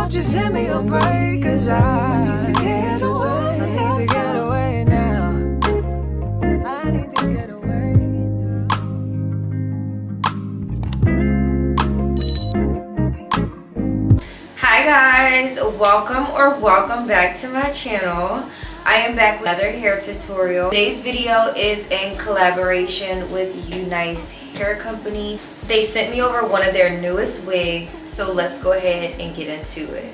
won't you send me a break? Cause I need to get away. I need to get away now. I need to get away now. Hi guys, welcome back to my channel. I am back with another hair tutorial. Today's video is in collaboration with UNice Hair Company. They sent me over one of their newest wigs, so let's go ahead and get into it.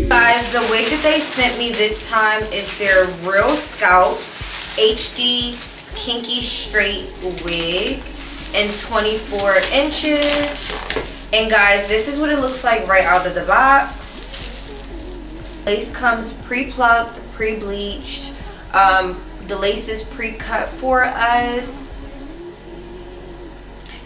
Guys, the wig that they sent me this time is their Real Scalp HD Kinky Straight wig in 24 inches. And guys, this is what it looks like right out of the box. Lace comes pre-plucked, pre-bleached. The lace is pre-cut for us.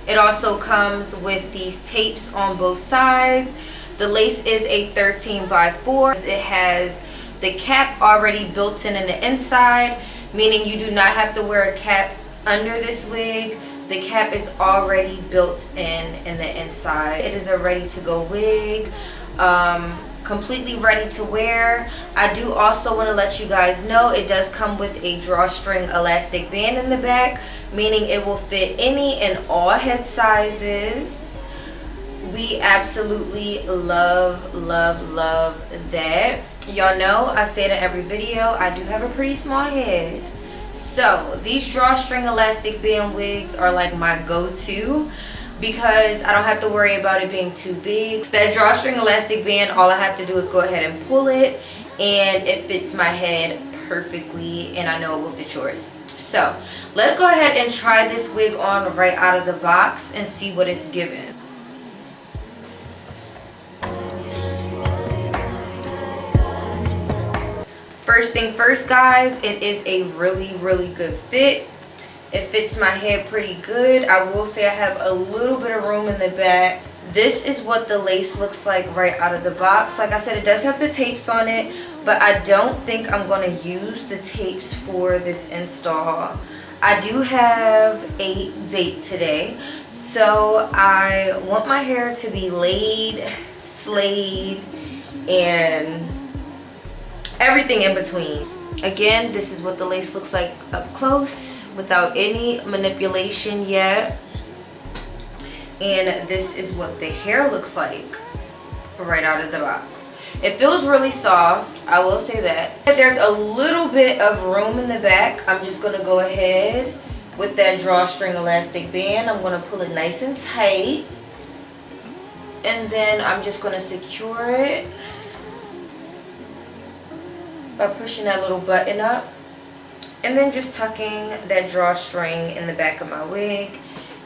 It also comes with these tapes on both sides. The lace is a 13 by 4. It has the cap already built in the inside, meaning you do not have to wear a cap under this wig. The cap is already built in the inside. It is a ready to go wig, completely ready to wear. I do also want to let you guys know it does come with a drawstring elastic band in the back, meaning it will fit any and all head sizes. We absolutely love that. Y'all know I say it in every video, I do have a pretty small head. So these drawstring elastic band wigs are like my go-to because I don't have to worry about it being too big. That drawstring elastic band, all I have to do is go ahead and pull it and it fits my head perfectly, and I know it will fit yours. So let's go ahead and try this wig on right out of the box and see what it's given. First thing first, guys, it is a really good fit. It fits my head pretty good. I will say I have a little bit of room in the back. This is what the lace looks like right out of the box. Like I said, it does have the tapes on it, but I don't think I'm going to use the tapes for this install. I do have a date today, so I want my hair to be laid, slayed, and everything in between. Again, this is what the lace looks like up close without any manipulation yet. And this is what the hair looks like right out of the box. It feels really soft, I will say that. There's a little bit of room in the back. I'm just going to go ahead with that drawstring elastic band. I'm going to pull it nice and tight. And then I'm just going to secure it by pushing that little button up and then just tucking that drawstring in the back of my wig.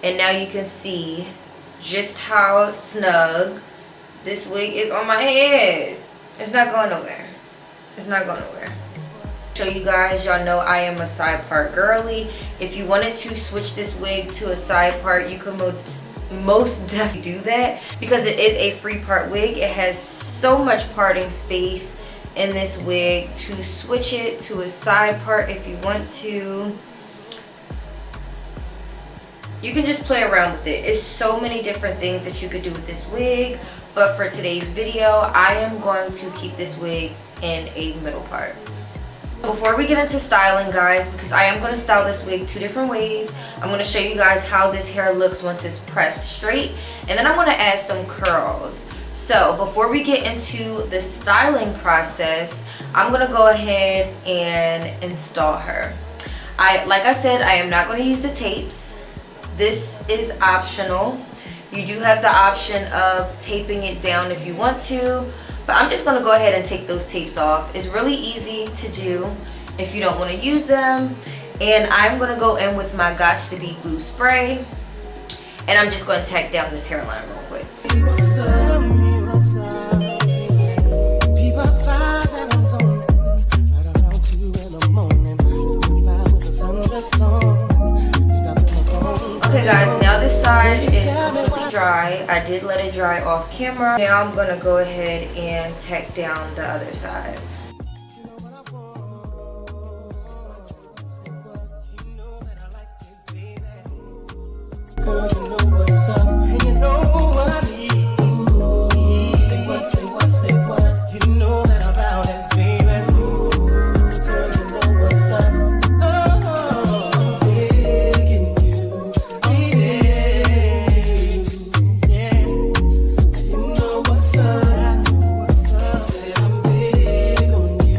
And now you can see just how snug this wig is on my head. It's not going nowhere. It's not going nowhere. Show you guys, y'all know I am a side part girly. If you wanted to switch this wig to a side part, you could most definitely do that because it is a free part wig. It has so much parting space in this wig to switch it to a side part if you want to. You can just play around with it. It's so many different things that you could do with this wig, but for today's video I am going to keep this wig in a middle part. Before we get into styling, guys, because I am going to style this wig two different ways, I'm going to show you guys how this hair looks once it's pressed straight, and then I'm going to add some curls. So before we get into the styling process, I'm going to go ahead and install her. Like I said, I am not going to use the tapes. This is optional. You do have the option of taping it down if you want to, but I'm just going to go ahead and take those tapes off. It's really easy to do if you don't want to use them. And I'm going to go in with my Gots to Be glue spray, and I'm just going to tack down this hairline real quick. Okay guys, now this side is completely dry. I did let it dry off camera. Now I'm gonna go ahead and tack down the other side. Girl, you know what's up, and you know what I need. Ooh, say what, say what, say what. You know that I'm about it, baby. Ooh, girl, you know what's up. Oh, I'm begging you, begging you, yeah. You know what's up, say I'm big on you.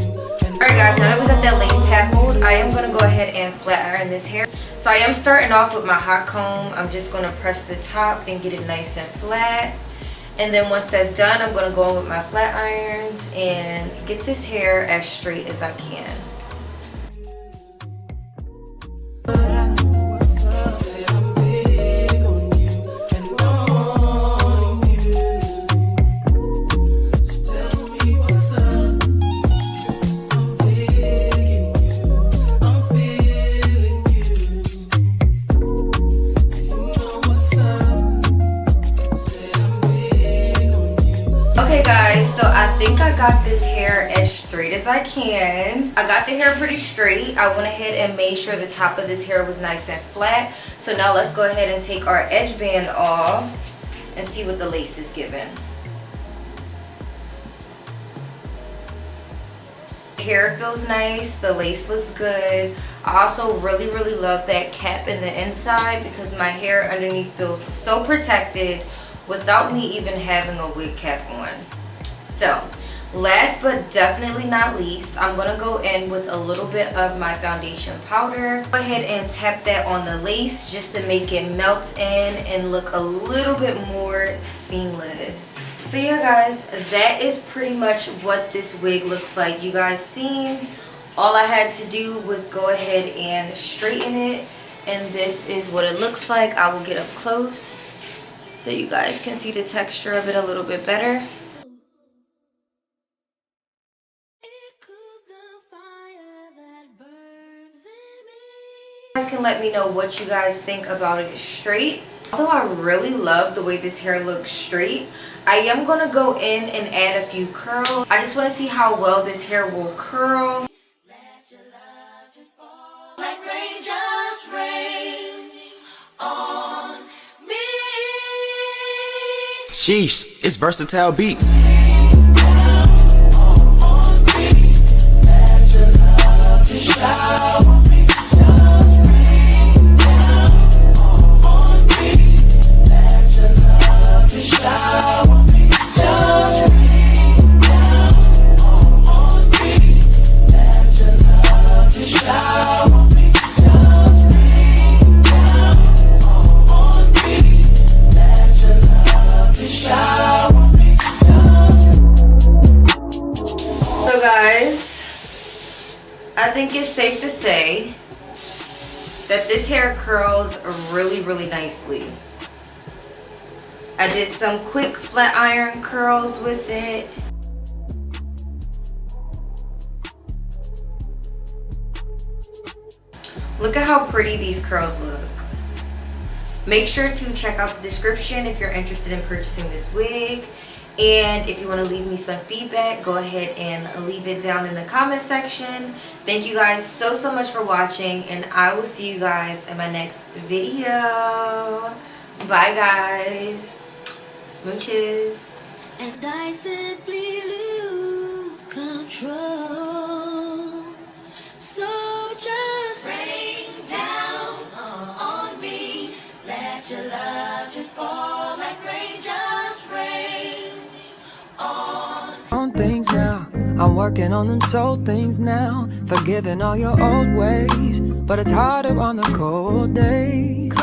Alright guys, now that we got that lace tackled, I am going to go ahead and flat iron this hair. So I am starting off with my hot comb. I'm just going to press the top and get it nice and flat. And then once that's done, I'm going to go in with my flat irons and get this hair as straight as I can. Okay guys, so I think I got this hair as straight as I can. I got the hair pretty straight. I went ahead and made sure the top of this hair was nice and flat. So now let's go ahead and take our edge band off and see what the lace is giving. The hair feels nice, the lace looks good. I also really love that cap in the inside because my hair underneath feels so protected without me even having a wig cap on. So last but definitely not least, I'm gonna go in with a little bit of my foundation powder. Go ahead and tap that on the lace just to make it melt in and look a little bit more seamless. So yeah guys, that is pretty much what this wig looks like. You guys seen, all I had to do was go ahead and straighten it, and this is what it looks like. I will get up close so you guys can see the texture of it a little bit better. You guys can let me know what you guys think about it straight. Although I really love the way this hair looks straight, I am going to go in and add a few curls. I just want to see how well this hair will curl. Sheesh, it's versatile beats. I think it's safe to say that this hair curls really nicely. I did some quick flat iron curls with it. Look at how pretty these curls look. Make sure to check out the description if you're interested in purchasing this wig. And if you want to leave me some feedback, go ahead and leave it down in the comment section. Thank you guys so much for watching, and I will see you guys in my next video. Bye guys. Smooches. And I simply lose control. So just rain down on me. Let your love just fall like rain, just rain on things now. I'm working on them soul things now. Forgiving all your old ways, but it's harder on the cold days.